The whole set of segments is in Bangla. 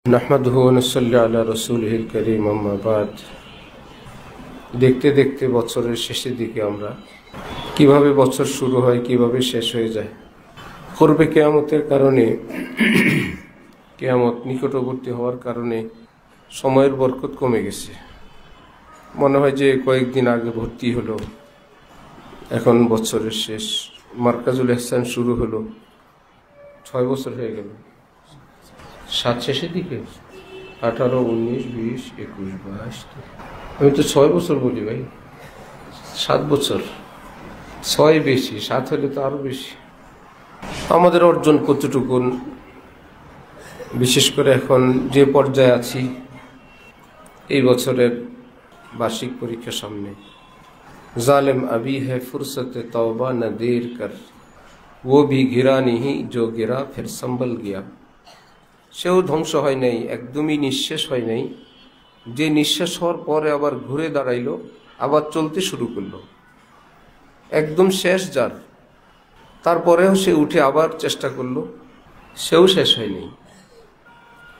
नहमदुहु व नसल्ली अला रसूलिहिल करीम अम्मा बाद। দেখতে দেখতে বছরের শেষের দিকে আমরা কিভাবে বছর শুরু হয় কিভাবে শেষ হয়ে যায়। করবে কিয়ামতের কারণে কিয়ামত নিকটবর্তী হওয়ার কারণে সময়ের বরকত কমে গেছে। মনে হয় যে কয়েকদিন আগে ভর্তি হলো, এখন বছরের শেষ। মার্কাজুল ইহসান শুরু হলো, 6 বছর হয়ে গেল। 7 শেষের দিকে 18, 19, 20, 21, 22। আমি তো 6 বছর বলি ভাই, 7 বছর। 6 বেশি, 7 হলে তো আরো বেশি। আমাদের অর্জন কতটুকু, বিশেষ করে এখন যে পর্যায়ে আছি, এই বছরের বার্ষিক পরীক্ষা সামনে। জালেম আবি হ্যায় ফুরসতে তওবা না দের কর, वो भी गिरा नहीं जो गिरा फिर संभल गया। সেও ধ্বংস হয় নাই, একদমই নিঃশেষ হয় নাই, যে নিঃশেষ হওয়ার পরে আবার ঘুরে দাঁড়াইলো, আবার চলতে শুরু করলো। একদম শেষ যার, তারপরেও সে উঠে আবার চেষ্টা করলো, সেও শেষ হয়নি।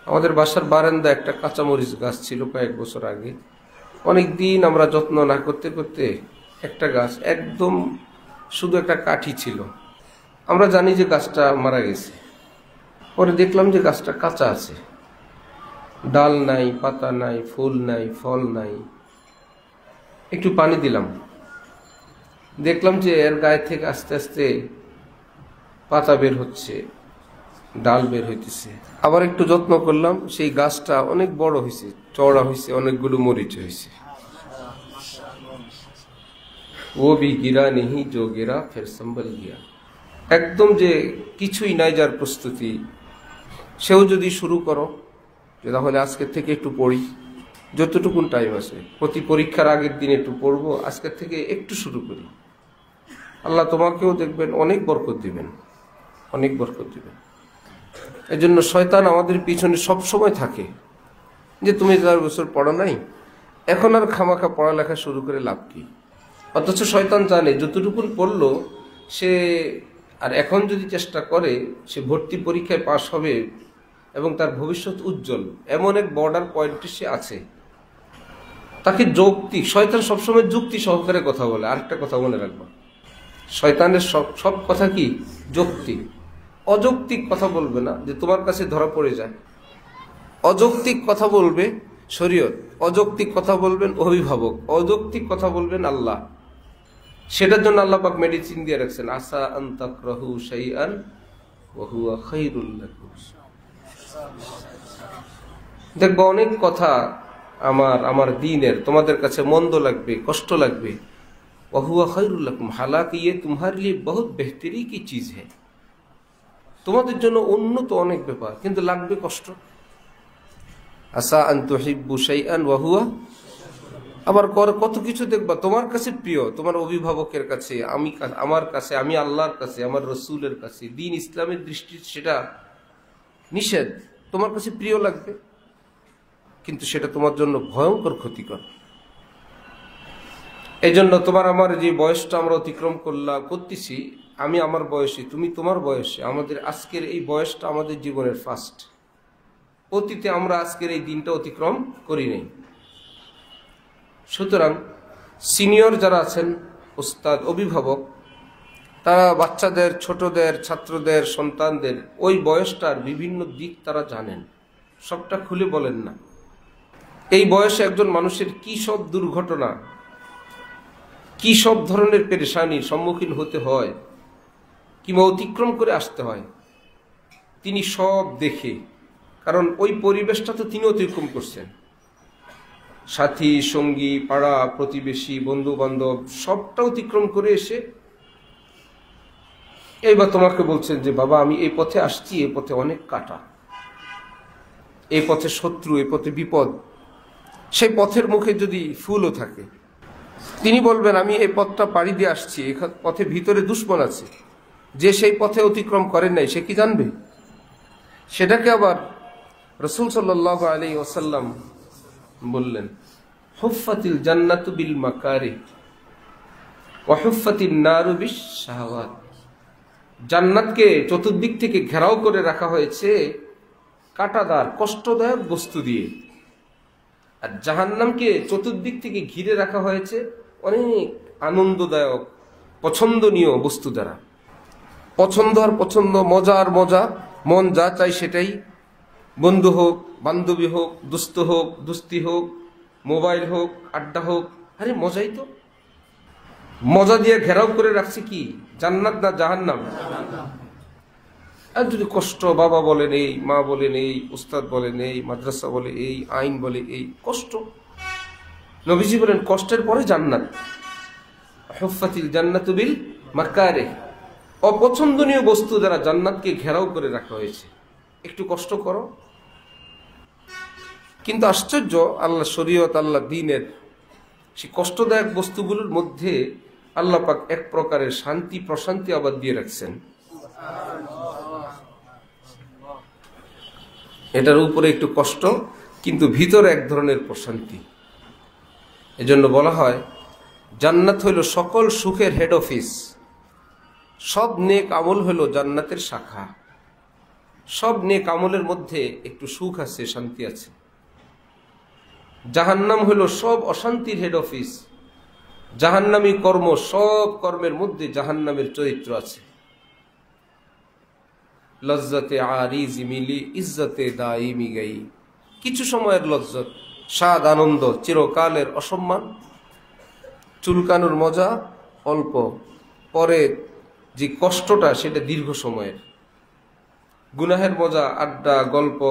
আমাদের বাসার বারান্দা একটা কাঁচামরিচ গাছ ছিল কয়েক বছর আগে। অনেক দিন আমরা যত্ন না করতে করতে একটা গাছ একদম শুধু একটা কাঠি ছিল। আমরা জানি যে গাছটা মারা গেছে। পরে দেখলাম যে গাছটা কাঁচা আছে, ডাল নাই, পাতা নাই, ফুল নাই, ফল নাই। একটু পানি দিলাম, দেখলাম যে এর গায়ে থেকে আস্তে আস্তে পাতা বের হচ্ছে, ডাল বের হইতেছে। আবার একটু যত্ন করলাম, সেই গাছটা অনেক বড় হয়েছে, চওড়া হয়েছে, অনেকগুলো মরিচ হয়েছে। ও ভি গিরা নেহি জো গিরা ফির সম্ভল গিয়া। একদম যে কিছুই নাই যার প্রস্তুতি, সেও যদি শুরু করো যে তাহলে আজকের থেকে একটু পড়ি, যতটুকুন টাইম আছে, প্রতি পরীক্ষার আগের দিন একটু পড়বো, আজকের থেকে একটু শুরু করি, আল্লাহ তোমাকেও দেখবেন অনেক বরকত দিবেন, অনেক বরকত দিবেন। এই জন্য শয়তান আমাদের পিছনে সব সময় থাকে যে তুমি 4 বছর পড়ো নাই, এখন আর খামাখা পড়ালেখা শুরু করে লাভ কি। অথচ শয়তান জানে যতটুকুন পড়লো সে, আর এখন যদি চেষ্টা করে সে ভর্তি পরীক্ষায় পাশ হবে এবং তার ভবিষ্যৎ উজ্জ্বল, এমন এক বর্ডার পয়েন্টে সে আছে। তাকে যৌক্তিক, শয়তান সবসময় যুক্তি সহকারে কথা বলে। আরেকটা কথা মনে রাখবো, শয়তানের সব কথা কি যৌক্তিক। অযৌক্তিক কথা বলবে না যে তোমার কাছে ধরা পড়ে যায়। অযৌক্তিক কথা বলবে শরীয়ত, অযৌক্তিক কথা বলবেন অভিভাবক, অযৌক্তিক কথা বলবেন আল্লাহ। সেটার জন্য আল্লাহ পাক মেডিসিন দিয়ে রাখছেন, আসা আন তাকরাহু শাইআন ওয়া হুয়া খায়রুল লাকুম। দেখবো অনেক কথা আমার দ্বীনের তোমাদের কাছে মন্দ লাগবে, কষ্ট লাগবে, ওয়া হুয়া খায়রুল লাকুম, হালাকি ये तुम्हारे लिए बहुत बेहतरी की चीज है। তোমাদের জন্য উন্নত অনেক ব্যাপার, কিন্তু লাগবে কষ্ট। আসা আন তুহিব্বু শাইআন ওয়া হুয়া, আবার কত কিছু দেখবা তোমার কাছে প্রিয়, তোমার অভিভাবকের কাছে, আমার কাছে, আমি আল্লাহর কাছে, আমার রসুলের কাছে, দ্বীন ইসলামের দৃষ্টি সেটা নিষেধ, তোমার কাছে প্রিয় লাগবে, কিন্তু সেটা তোমার জন্য ভয়ঙ্কর ক্ষতিকর। এই জন্য তোমার আমার যে বয়সটা আমরা অতিক্রম করতেছি, আমি আমার বয়সে, তুমি তোমার বয়সে, আমাদের আজকের এই বয়সটা আমাদের জীবনের ফার্স্ট। অতীতে আমরা আজকের এই দিনটা অতিক্রম করি নাই। সুতরাং সিনিয়র যারা আছেন, ওস্তাদ, অভিভাবক, তারা বাচ্চাদের, ছোটদের, ছাত্রদের, সন্তানদের ওই বয়সটার বিভিন্ন দিক তারা জানেন, সবটা খুলে বলেন না। এই বয়সে একজন মানুষের কি সব দুর্ঘটনা, কি সব ধরনের পেরেশানির সম্মুখীন হতে হয়, কিংবা অতিক্রম করে আসতে হয়, তিনি সব দেখে, কারণ ওই পরিবেশটা তো তিনি অতিক্রম করছেন। সাথী, সঙ্গী, পাড়া প্রতিবেশী, বন্ধু বান্ধব সবটা অতিক্রম করে এসে এইবার তোমাকে বলছেন যে বাবা আমি এই পথে আসছি, এই পথে অনেক কাটা, এই পথে শত্রু, এই পথে বিপদ। সেই পথের মুখে যদি ফুলও থাকে, তিনি বলবেন আমি এই পথটা পাড়ি দিয়ে আসছি, এই পথে ভিতরে দুশ্মন আছে। যে সেই পথে অতিক্রম করেন নাই, সে কি জানবে? সেটাকে আবার রাসূল সাল্লাল্লাহু আলাইহি ওয়াসাল্লাম বললেন, হুফফাতিল জান্নাতু বিল মাকারিহ ওয়া হুফফাতিন নারু বিশ শাহাওয়াত। জান্নাতকে চতুর্দিক থেকে ঘেরাও করে রাখা হয়েছে কাঁটাদার কষ্টদায়ক বস্তু দিয়ে, আর জাহান্নামকে চতুর্দিক থেকে ঘিরে রাখা হয়েছে অনেক আনন্দদায়ক পছন্দনীয় বস্তু দ্বারা। পছন্দ আর পছন্দ, মজা আর মজা, মন যা চাই সেটাই, বন্ধু হোক, বান্ধবী হোক, দুস্থ হোক, দুস্তি হোক, মোবাইল হোক, আড্ডা হোক, আরে মজাই তো। মজা দিয়ে ঘেরাও করে রাখছে কি? জান্নাত না জাহান্নাম? আর যদি কষ্ট, বাবা বলেন এই, মা বলেন এই, উস্তাদ বলেন এই, মাদ্রাসা বলে এই, আইন বলে এই, কষ্ট। নবীজি বলেন কষ্টের পরে জান্নাত। হুফফাতিল জান্নাতু বিল মাকারিহ। অপছন্দনীয় বস্তু দ্বারা জান্নাতকে ঘেরাও করে রাখা হয়েছে। একটু কষ্ট করো। কিন্তু আশ্চর্য, আল্লাহ শরীয়ত, আল্লাহ দ্বীনের সেই কষ্টদায়ক বস্তুগুলোর মধ্যে আল্লাহ পাক এক প্রকারের শান্তি প্রশান্তি আবার দিয়ে রাখছেন। এটার উপরে একটু কষ্ট, কিন্তু ভিতরে এক ধরনের প্রশান্তি। এজন্য বলা হয় জান্নাত হইল সকল সুখের হেড অফিস। সব নেক আমল হইল জান্নাতের শাখা। সব নেক আমলের মধ্যে একটু সুখ আছে, শান্তি আছে। জাহান্নাম হইল সব অশান্তির হেড অফিস। জাহান্নামী কর্ম, সব কর্মের মধ্যে জাহান্নামের চরিত্র আছে। লজ্জতে আরিজি মিলি ইজ্জতে দাইমি গাই। কিছু সময়ের লজ্জত, স্বাদ, আনন্দ, চিরকালের অসম্মান। চুলকানোর মজা অল্প, পরে যে কষ্টটা সেটা দীর্ঘ সময়ের। গুনাহের মজা, আড্ডা, গল্প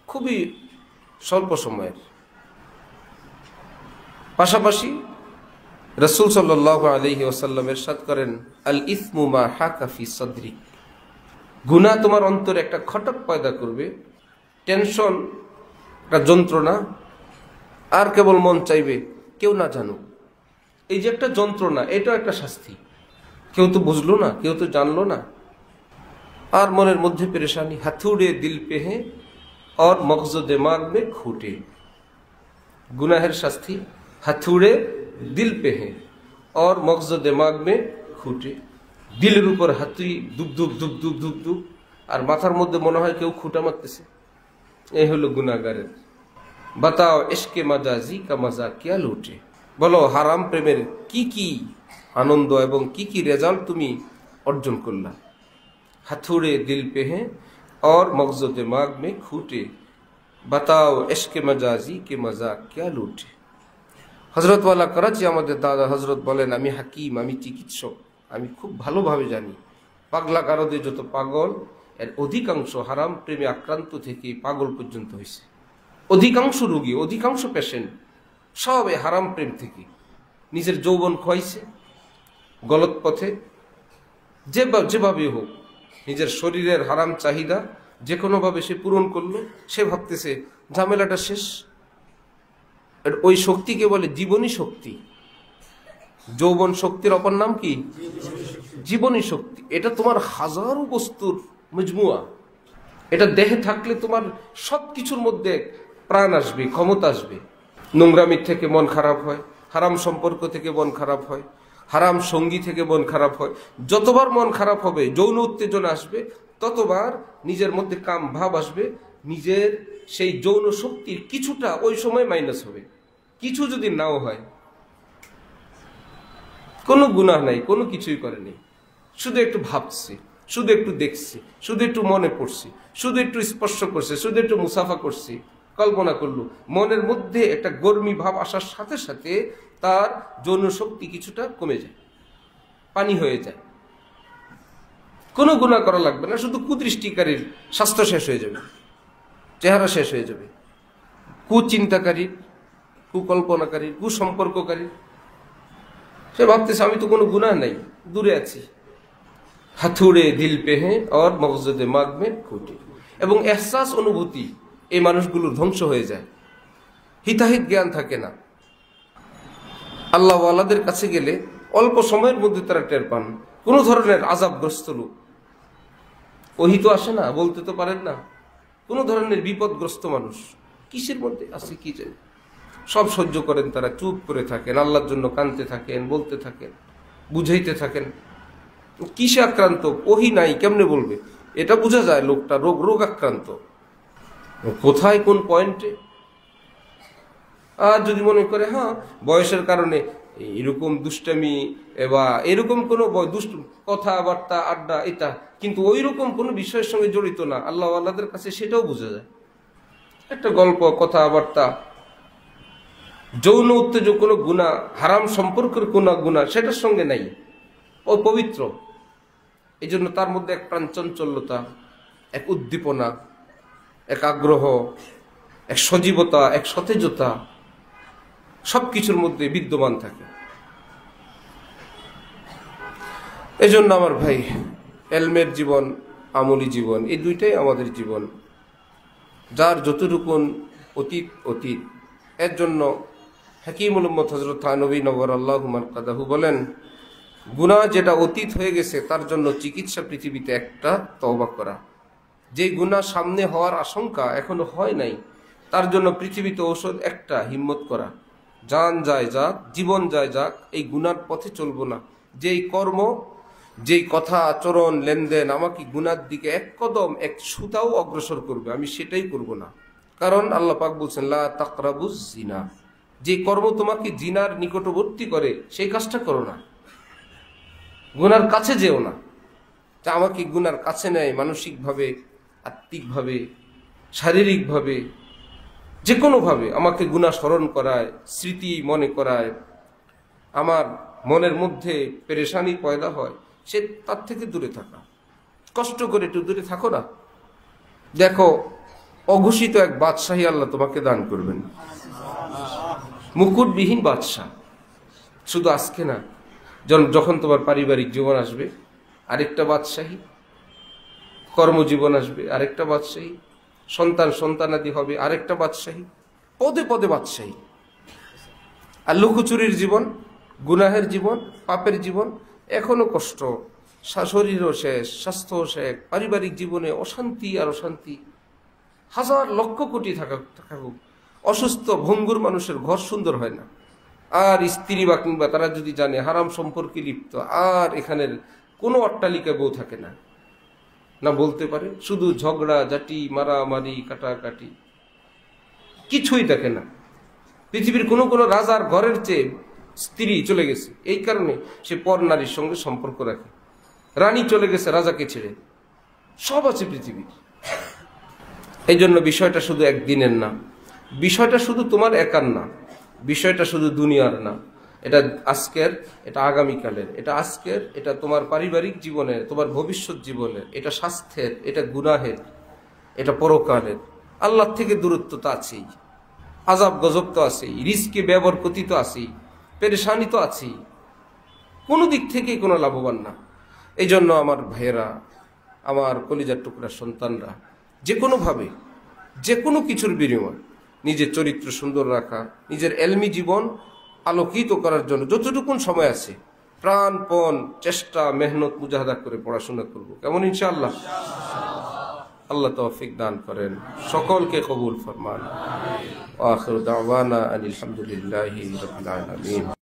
খুবই স্বল্প সময়ের। পাশাপাশি রাসূল সাল্লাল্লাহু আলাইহি ওয়াসাল্লাম ইরশাদ করেন, আল ইসমু মা হাকা ফি সাদরিক। গুনাহ তোমার অন্তরে একটা খটক পয়দা করবে, টেনশন, একটা যন্ত্রণা, আর কেবল মন চাইবে কেউ না জানুক। এই যে একটা যন্ত্রণা, এটাও একটা শাস্তি। কেউ তো বুঝলো না, কেউ তো জানলো না, আর মনের মধ্যে পেরেশানি। হাথুড়ে দিল পে হে और मगज दिमाग में खूटे। गुनाहेर शास्ति हाथुड़े दिल पे है और मगज दिमाग में खूटे। दिलेर ऊपर हाथुई दुब दुब दुब दुब दुब दुब, और माथार मध्य मने हय केउ खूटा मारतेছে। এই হলো গুনাহগারের। बताओ इश्क मजाजी का मजा क्या लूटे। বলো হারাম প্রেমের কি কি আনন্দ এবং কি কি রেজাল্ট তুমি অর্জন করলা। হাথুড়ে দিল पे है और मगज दिमाग में खूटे। बताओ इश्क मजाजी के मजा क्या लूटे। हजरत वाला कराची আমাদের দাদা হযরত বলেন, আমি হাকিম, আমি চিকিৎসক, আমি খুব ভালোভাবে জানি পাগলা গারদে যত পাগল, এর অধিকাংশ হারাম প্রেমে আক্রান্ত থেকে পাগল পর্যন্ত হয়েছে। অধিকাংশ রোগী, অধিকাংশ পেশেন্ট সব এই হারাম প্রেম থেকে নিজের যৌবন খোয়াইছে গলত পথে। যেভাবে হোক নিজের শরীরের হারাম চাহিদা যে কোনোভাবে সে পূরণ করলো, সে ভাবতেছে ঝামেলাটা শেষ। ওই শক্তিকে বলে জীবনী শক্তি। যৌবন শক্তির অপর নাম কি? জীবনী শক্তি। এটা তোমার হাজারো বস্তুর মজমুয়া। এটা দেহে থাকলে তোমার সব কিছুর মধ্যে প্রাণ আসবে, ক্ষমতা আসবে। নোংরামির থেকে মন খারাপ হয়, হারাম সম্পর্ক থেকে মন খারাপ হয়, হারাম সঙ্গী থেকে মন খারাপ হয়। যতবার মন খারাপ হবে, যৌন উত্তেজনা আসবে, ততবার নিজের মধ্যে কাম ভাব আসবে। নিজের সেই যৌন শক্তির কিছুটা ওই সময় মাইনাস হবে। কিছু যদি নাও হয়, কোনো গুনাহ নাই, কোনো কিছুই করেনি, শুধু একটু ভাবছে, শুধু একটু দেখছি, শুধু একটু মনে পড়ছি, শুধু একটু স্পর্শ করছে, শুধু একটু মুসাফা করছি, কল্পনা করলো, মনের মধ্যে একটা গর্মী ভাব আসার সাথে সাথে তার যৌন শক্তি কিছুটা কমে যায়, পানি হয়ে যায়। কোনো গুনাহ করা লাগবে না, শুধু কুদৃষ্টিকারীর স্বাস্থ্য শেষ হয়ে যাবে, চেহারা শেষ হয়ে যাবে। কুচিন্তাকারীর, কুকল্পনাকারীর, কুসম্পর্ককারীর, সে ভাবতেছে আমি তো কোনো গুনাহ নাই, দূরে আছি। হাথুড়ে দিল পে হে और मगज दिमाग में खूटे। এবং এহসাস, অনুভূতি এই মানুষগুলোর ধ্বংস হয়ে যায়। হিতাহিত জ্ঞান থাকে না। আল্লাহ ওয়ালাদের কাছে গেলে অল্প সময়ের মধ্যে তারা টের পান কোন ধরনের আযাবগ্রস্ত লোক। ওহি তো আসে না, বলতে তো পারেন না। কোন ধরনের বিপদগ্রস্ত মানুষ কিসের মধ্যে আছে কি জানে, সব সহ্য করেন তারা, চুপ করে থাকেন, আল্লাহর জন্য কাঁদতে থাকেন, বলতে থাকেন, বুঝাইতে থাকেন। কিসে আক্রান্ত? ওহি নাই, কেমনে বলবে? এটা বোঝা যায় লোকটা রোগ আক্রান্ত। কোথায় কোন পয়েন্টে। আর যদি মনে করে হ্যাঁ বয়সের কারণে এরকম দুষ্টামি বা এরকম কোনো দুষ্ট কথাবার্তা আড্ডা এটা, কিন্তু ওই রকম কোনো বিষয়ের সঙ্গে জড়িত না, আল্লাহ আল্লাহদের কাছে সেটাও বোঝা যায়। একটা গল্প, কথাবার্তা, যৌন উত্তেজক কোনো গুনাহ, হারাম সম্পর্কের কোনো গুনাহ সেটার সঙ্গে নাই, ও পবিত্র। এই জন্য তার মধ্যে এক প্রাণচঞ্চলতা, এক উদ্দীপনা, এক আগ্রহ, এক সজীবতা, এক সতেজতা সবকিছুর মধ্যে বিদ্যমান থাকে। এই জন্য আমার ভাই, এলমের জীবন, আমলি জীবন, এই দুইটাই আমাদের জীবন। যার যতটুকুন অতীত অতীত। এর জন্য হাকিমুল উম্মত হযরত থানবী নওয়ার আল্লাহু মারকাদাহু বলেন, গুনাহ যেটা অতীত হয়ে গেছে তার জন্য চিকিৎসা পৃথিবীতে একটা তওবা করা। যে গুনাহ সামনে হওয়ার আশঙ্কা এখনো হয় নাই, তার জন্য পৃথিবীতে ঔষধ একটা, হিম্মত করা। জান যায় যাক, জীবন যায় যাক, এই গুনার পথে চলবো না। যেই কর্ম, যেই কথা, আচরণ, লেনদেন আমাকে গুনার দিকে এক কদম, এক সুতাও অগ্রসর করবে, আমি সেটাই করব না। কারণ আল্লাহ পাক বলছেন লা তাকরাবুজ জিনা, যে কর্ম তোমাকে জিনার নিকটবর্তী করে সেই কাজটা করো না, গুনার কাছে যেও না। তা আমাকে গুনার কাছে নেয় মানসিকভাবে, আত্মিকভাবে, শারীরিকভাবে, যে কোনোভাবে আমাকে গুনাহ স্মরণ করায়, স্মৃতি মনে করায়, আমার মনের মধ্যে পেরেশানি পয়দা হয়, সে তার থেকে দূরে থাকা। কষ্ট করে একটু দূরে থাকো না। দেখো অঘোষিত এক বাদশাহী আল্লাহ তোমাকে দান করবেন, মুকুটবিহীন বাদশাহ। শুধু আজকে না, যখন তোমার পারিবারিক জীবন আসবে আরেকটা বাদশাহী, কর্মজীবন আসবে আরেকটা বাদশাহী, সন্তানাদি হবে আরেকটা বাদশাহী, পদে পদে বাদশাহী। আর লুকোচুরির জীবন, গুনাহের জীবন, পাপের জীবন, এখনো কষ্ট, শরীরও শেষ, স্বাস্থ্যও শেষ, পারিবারিক জীবনে অশান্তি আর অশান্তি, হাজার লক্ষ কোটি থাকুক, অসুস্থ ভঙ্গুর মানুষের ঘর সুন্দর হয় না। আর স্ত্রী বা কিংবা তারা যদি জানে হারাম সম্পর্কে লিপ্ত, আর এখানের কোনো অট্টালিকা বউ থাকে না, না বলতে পারে, শুধু ঝগড়া ঝাঁটি, মারামারি, কাটাকাটি, কিছুই দেখে না। পৃথিবীর কোনো কোনো রাজার ঘরের চেয়ে স্ত্রী চলে গেছে, এই কারণে সে পর নারীর সঙ্গে সম্পর্ক রাখে। রানী চলে গেছে রাজাকে ছেড়ে, সব আছে পৃথিবীর। এই জন্য বিষয়টা শুধু একদিনের না, বিষয়টা শুধু তোমার একার না, বিষয়টা শুধু দুনিয়ার না, এটা আজকের, এটা আগামীকালের, এটা আজকের, এটা তোমার পারিবারিক জীবনের, তোমার ভবিষ্যৎ জীবনের, এটা স্বাস্থ্যের, এটা গুনাহের, এটা পরকালের। আল্লাহর থেকে দূরত্ব তো আছেই, আযাব গজব তো আছেই, রিজকে ব্যবরকতি তো আছেই, পেরেশানি তো আছেই, কোনো দিক থেকেই কোনো লাভবান না। এই জন্য আমার ভাইয়েরা, আমার কলিজার টুকরা সন্তানরা, যে কোনোভাবে, যে কোনো কিছুর বিনিময় নিজের চরিত্র সুন্দর রাখা, নিজের এলমি জীবন আলোকিত করার জন্য যতটুকুন সময় আছে প্রাণপণ চেষ্টা, মেহনত, মুজাহাদা করে পড়াশোনা করব। কেমন ইনশাআল্লাহ? আল্লাহ তৌফিক দান করেন, সকলকে কবুল ফরমান। আখির দাওয়ানা আলহামদুলিল্লাহি রাব্বিল আলামিন।